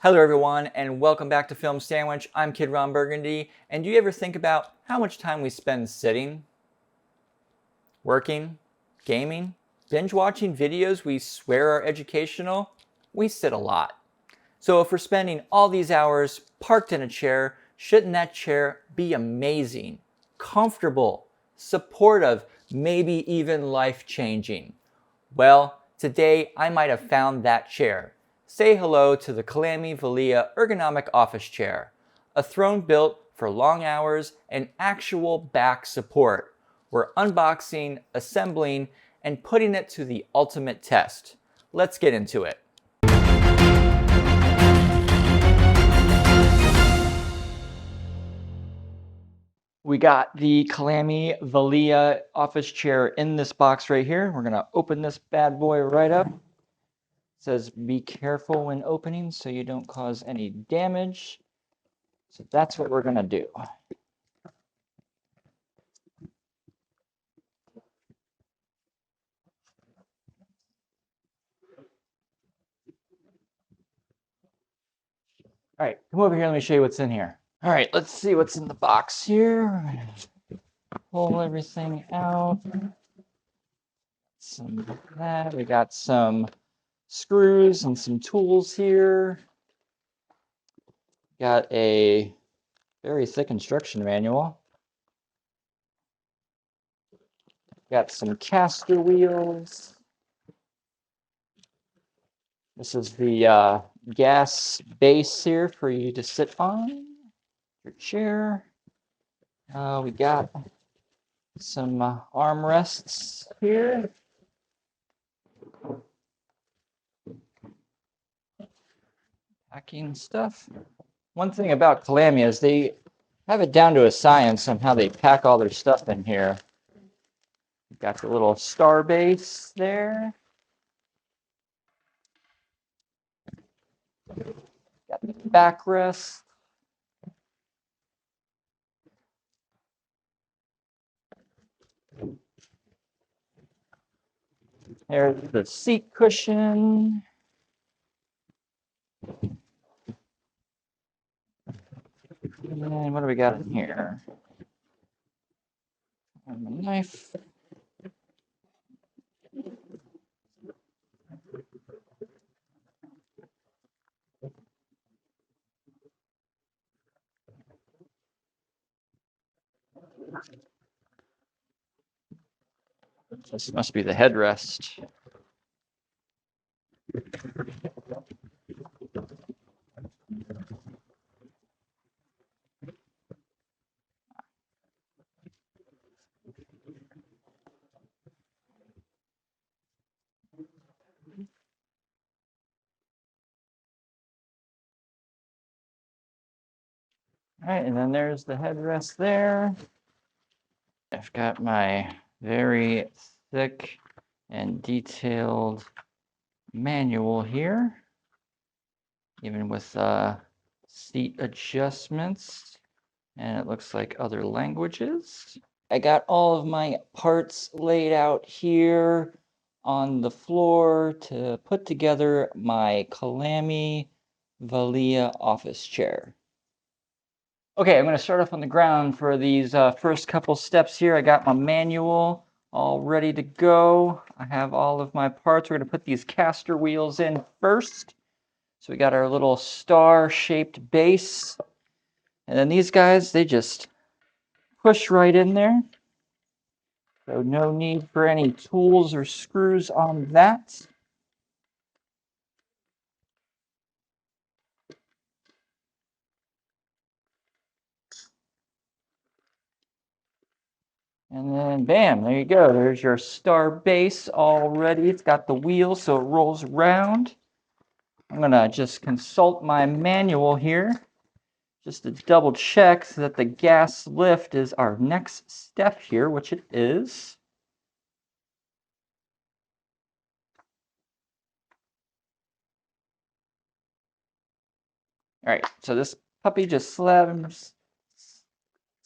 Hello everyone and welcome back to Film Sandwich. I'm Kid Ron Burgundy, and do you ever think about how much time we spend sitting, working, gaming, binge watching videos we swear are educational? We sit a lot. So if we're spending all these hours parked in a chair, shouldn't that chair be amazing, comfortable, supportive, maybe even life-changing? Well, today I might have found that chair. Say hello to the Colamy Velia Ergonomic office chair, a throne built for long hours and actual back support. We're unboxing, assembling, and putting it to the ultimate test. Let's get into it. We got the Colamy Velia office chair in this box right here. We're gonna open this bad boy right up. It says be careful when opening so you don't cause any damage. So that's what we're gonna do. All right, come over here, let me show you what's in here. All right, let's see what's in the box here. We're gonna pull everything out. Some of that. We got some screws and some tools here. Got a very thick instruction manual. Got some caster wheels. This is the gas base here for you to sit on your chair. We got some armrests here. Packing stuff. One thing about Colamy is they have it down to a science on how they pack all their stuff in here. Got the little star base there. Got the backrest. There's the seat cushion. And what do we got in here? And a knife. This must be the headrest. All right, and then there's the headrest there. I've got my very thick and detailed manual here, even with seat adjustments, and it looks like other languages. I got all of my parts laid out here on the floor to put together my Colamy Velia office chair. Okay, I'm going to start off on the ground for these first couple steps here. I got my manual all ready to go. I have all of my parts. We're going to put these caster wheels in first. So we got our little star-shaped base. And then these guys, they just push right in there. So no need for any tools or screws on that. And then bam, there you go. There's your star base all ready. It's got the wheel so it rolls around. I'm gonna just consult my manual here just to double check that the gas lift is our next step here, which it is. All right, so this puppy just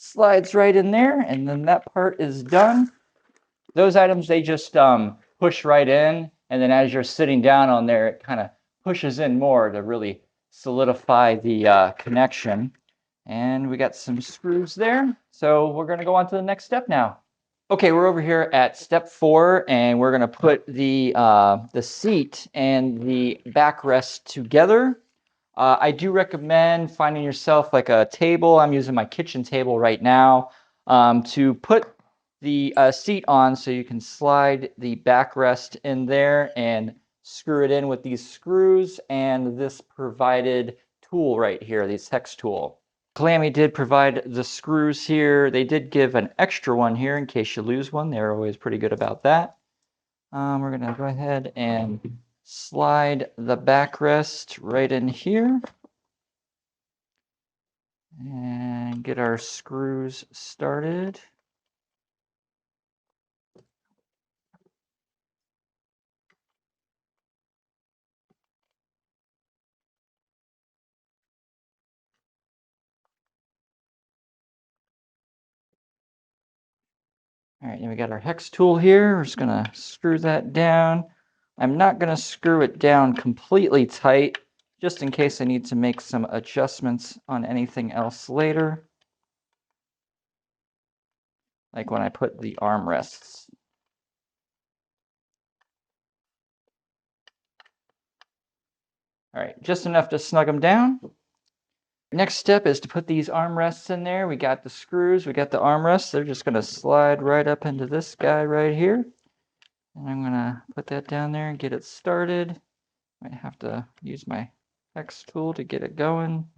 slides right in there, and then that part is done. Those items, they just push right in, and then as you're sitting down on there, it kind of pushes in more to really solidify the connection. And we got some screws there. So we're going to go on to the next step now. Okay, we're over here at step 4, and we're going to put the seat and the backrest together. I do recommend finding yourself like a table. I'm using my kitchen table right now to put the seat on, so you can slide the backrest in there and screw it in with these screws and this provided tool right here, this hex tool. Colamy did provide the screws here. They did give an extra one here in case you lose one. They're always pretty good about that. We're going to go ahead and slide the backrest right in here and get our screws started. All right, then we got our hex tool here. We're just going to screw that down. I'm not going to screw it down completely tight, just in case I need to make some adjustments on anything else later, like when I put the armrests. All right, just enough to snug them down. Next step is to put these armrests in there. We got the screws, we got the armrests. They're just going to slide right up into this guy right here. And I'm going to put that down there and get it started. Might have to use my hex tool to get it going.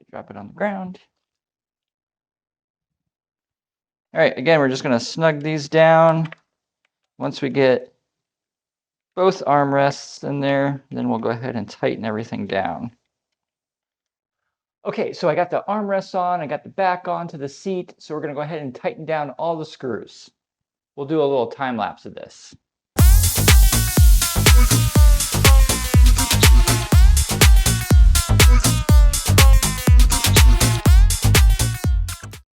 Drop it on the ground. All right, again, we're just going to snug these down. Once we get both armrests in there, then we'll go ahead and tighten everything down. Okay, so I got the armrests on, I got the back onto the seat, so we're going to go ahead and tighten down all the screws. We'll do a little time lapse of this.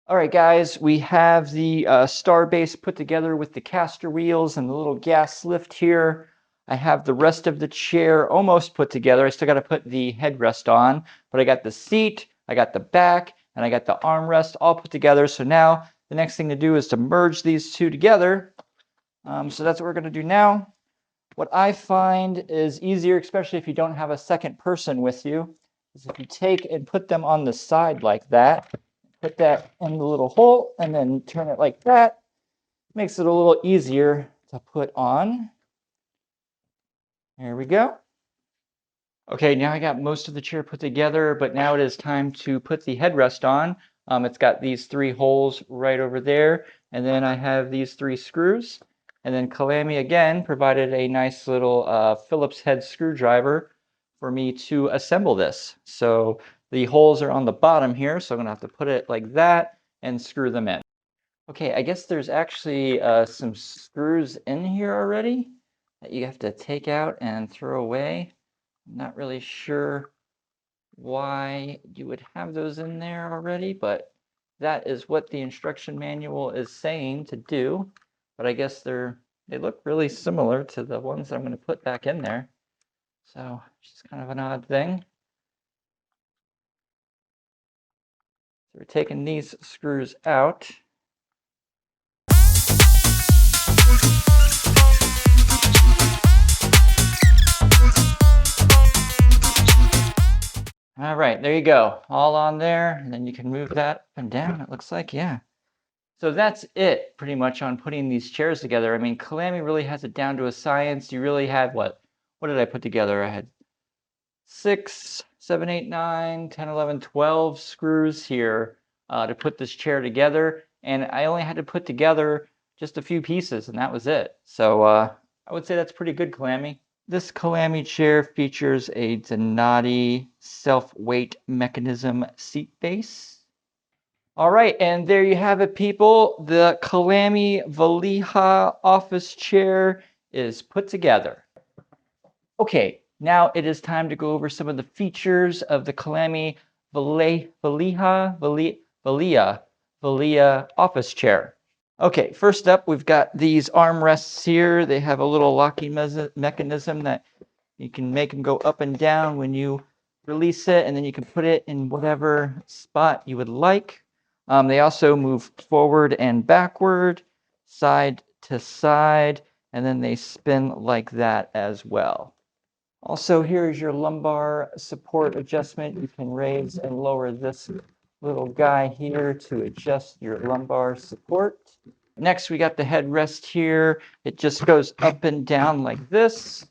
All right, guys, we have the star base put together with the caster wheels and the little gas lift here. I have the rest of the chair almost put together. I still got to put the headrest on, but I got the seat, I got the back, and I got the armrest all put together. So now the next thing to do is to merge these two together. So that's what we're going to do now. What I find is easier, especially if you don't have a second person with you, is if you take and put them on the side like that. Put that in the little hole and then turn it like that. Makes it a little easier to put on. There we go. Okay, now I got most of the chair put together, but now it is time to put the headrest on. It's got these 3 holes right over there, and then I have these 3 screws. And then Colamy again provided a nice little Phillips head screwdriver for me to assemble this. So the holes are on the bottom here, so I'm going to have to put it like that and screw them in. Okay, I guess there's actually some screws in here already that you have to take out and throw away. I'm not really sure why you would have those in there already, but that is what the instruction manual is saying to do. But I guess they look really similar to the ones that I'm going to put back in there. So it's just kind of an odd thing. So we're taking these screws out. All right, there you go. All on there, and then you can move that up and down, it looks like, yeah. So that's it, pretty much, on putting these chairs together. I mean, Colamy really has it down to a science. You really had, what did I put together? I had 6, 7, 8, 9, 10, 11, 12 screws here to put this chair together. And I only had to put together just a few pieces, and that was it. So I would say that's pretty good, Colamy. This Colamy chair features a Donati self-weight mechanism seat base. All right, and there you have it, people. The Colamy Velia office chair is put together. Okay, Now it is time to go over some of the features of the Colamy Velia office chair. Okay, first up, we've got these armrests here. They have a little locking mechanism that you can make them go up and down when you release it, and then you can put it in whatever spot you would like. They also move forward and backward, side to side, and then they spin like that as well. Also, here is your lumbar support adjustment. You can raise and lower this little guy here to adjust your lumbar support. Next, we got the headrest here. It just goes up and down like this.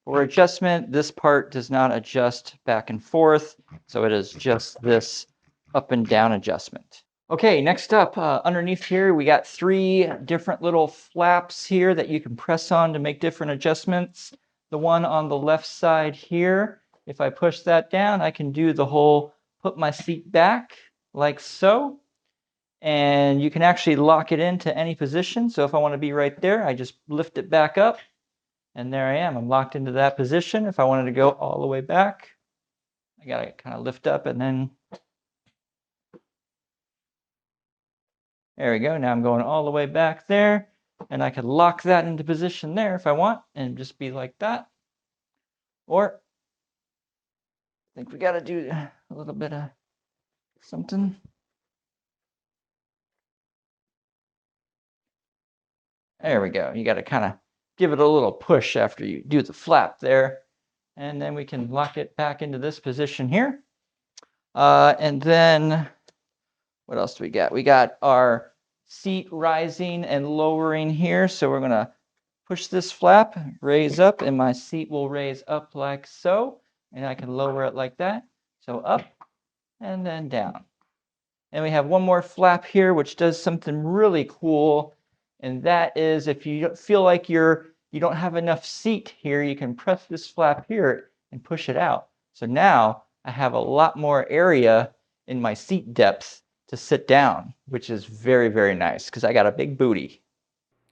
For adjustment, this part does not adjust back and forth, so it is just this up and down adjustment. Okay, next up, underneath here, we got 3 different little flaps here that you can press on to make different adjustments. The one on the left side here, if I push that down, I can do the whole put my seat back like so. And you can actually lock it into any position. So if I want to be right there, I just lift it back up. And there I am. I'm locked into that position. If I wanted to go all the way back, I got to kind of lift up and then there we go. Now I'm going all the way back there. And I could lock that into position there if I want and just be like that. Or I think we got to do a little bit of something. There we go. You got to kind of give it a little push after you do the flap there. And then we can lock it back into this position here. And then what else do we got? We got our seat rising and lowering here. So we're going to push this flap, raise up, and my seat will raise up like so. And I can lower it like that. So up and then down. And we have one more flap here, which does something really cool. And that is if you feel like you don't have enough seat here, you can press this flap here and push it out. So now I have a lot more area in my seat depth to sit down, which is very, very nice because I got a big booty.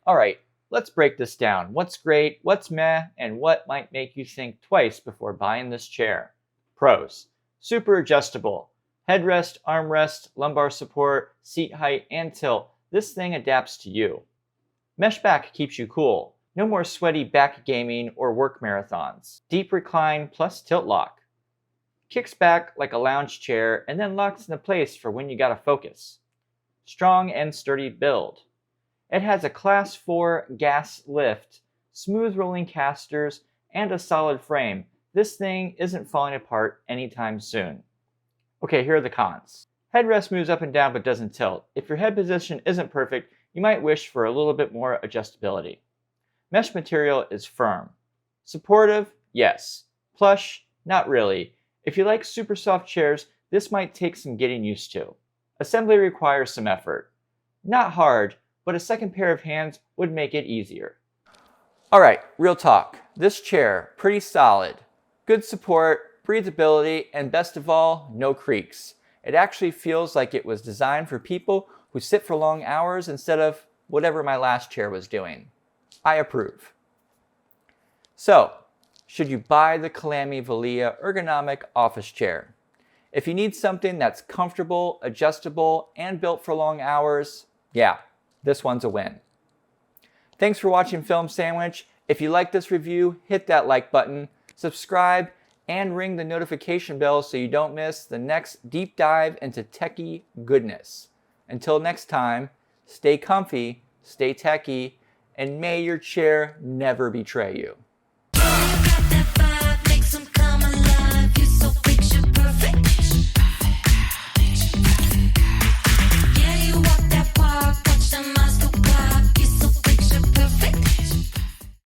All right, let's break this down. What's great, what's meh, and what might make you think twice before buying this chair? Pros: super adjustable. Headrest, armrest, lumbar support, seat height, and tilt. This thing adapts to you. Mesh back keeps you cool. No more sweaty back gaming or work marathons. Deep recline plus tilt lock. Kicks back like a lounge chair and then locks into place for when you gotta focus. Strong and sturdy build. It has a Class 4 gas lift, smooth rolling casters, and a solid frame. This thing isn't falling apart anytime soon. Okay, here are the cons. Headrest moves up and down but doesn't tilt. If your head position isn't perfect, you might wish for a little bit more adjustability. Mesh material is firm. Supportive? Yes. Plush? Not really. If you like super soft chairs, this might take some getting used to. Assembly requires some effort. Not hard, but a second pair of hands would make it easier. Alright, real talk. This chair, pretty solid. Good support, breathability, and best of all, no creaks. It actually feels like it was designed for people who sit for long hours instead of whatever my last chair was doing. I approve. So, should you buy the Colamy Velia Ergonomic office chair? If you need something that's comfortable, adjustable, and built for long hours, yeah, this one's a win. Thanks for watching Film Sandwich. If you like this review, hit that like button, subscribe, and ring the notification bell so you don't miss the next deep dive into techie goodness. Until next time, stay comfy, stay techie, and may your chair never betray you. Got that vibe, makes 'em come alive. You're so picture perfect.